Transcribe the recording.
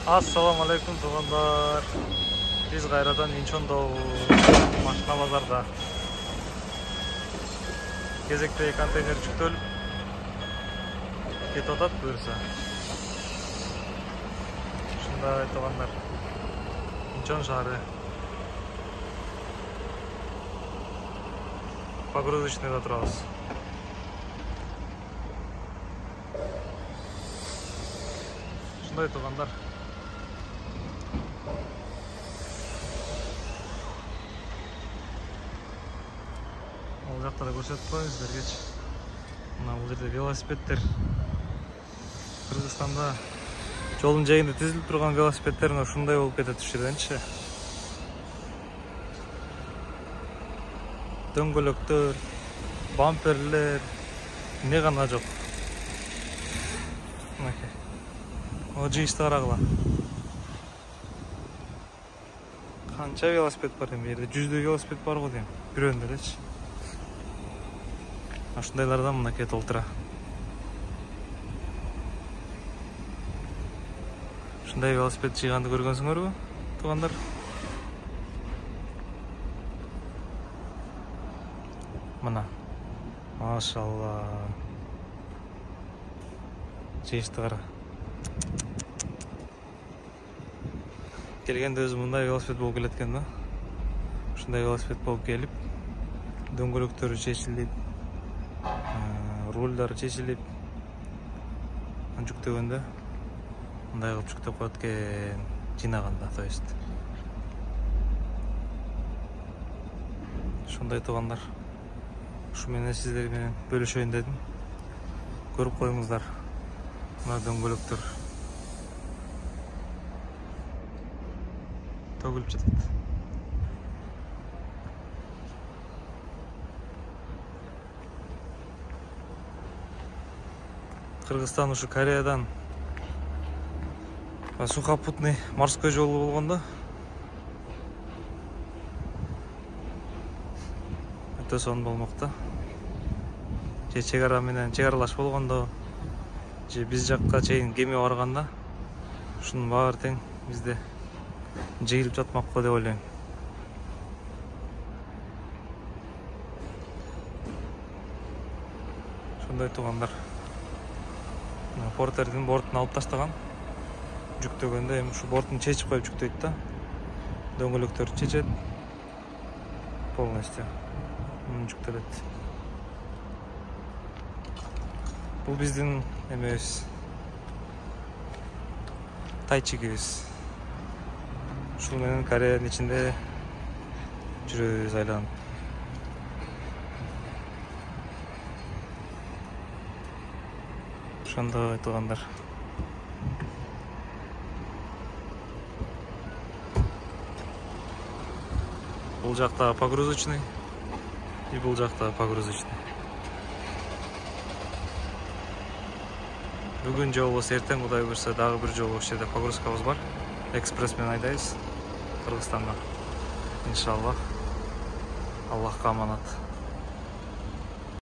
Assalamu alaikum туғандар. Biz кайрадан Инчондобуз, машина базарда. Кезекте контейнер жүктөлүп кетип атат буюрса. Ушундай туғандар. Инчон шаары. Погрузочныйда турабыз. Ушундай туғандар. Ол жакта да көрсөтүп коеюн сиздергечи. Мына бул жерде велосипедтер. Кыргызстанда жолдун жээгинде тизилип турган велосипедтер ушундай болуп кетет ушул жерденчи. Дөңгөлөктөр, бамперлер, эмне гана жок. Мынакей. О жыйышты карагыла. Канча велосипед бар эми жерде? 100 велосипед бар го дейм. Бирөөндө элечи. Ушундайлардан мынакей толтура. Ушундай велосипед жыйганды көргөнсүңөрбү, туугандар? Мына. Машалла. Жыйышты кара. Келгенде өзү мындай велосипед болуп келет экен да. Ушундай велосипед болуп келип, дөңгөлөктөрү чечилип, рульдары чечилип, жүктөгөндө мындай кылып жүктөп коет экен, жыйнаганда, то есть. Ушундай туугандар. Ушу менен сиздер менен бөлүшөйүн дедим. Көрүп коюңуздар. Мына дөңгөлөктөр төгүлүп жатат. Кыргызстан ушу Кореядан сухопутный морской жолу болгондо өтө сонун болмок да. Же чек ара менен чек аралаш болгондо, же биз жакка чейин кеме барганда ушунун баары тең бизде жыйылып жатмакпы деп ойлойм. Ушундай туугандар. Портердин бортун алып таштаган. Жүктөгөндө эми ушу бортун чечип коюп жүктөйт да. Дөңгөлөктөрү чечет. Полностью жүктөлөт. Бул биздин эмебиз. Тайчигибиз. Ушул менен Кореянын ичинде жүрөбүз айланып. Ошондой туугандар. Бул жакта погрузочный, и бул жакта погрузочный. Бүгүн же болбосо эртең Кудай буйрса дагы бир жолу ошол жерде погрузкабыз бар. Экспресс менен айдайбыз Кыргызстандан. Иншаллах. Аллахка аманат.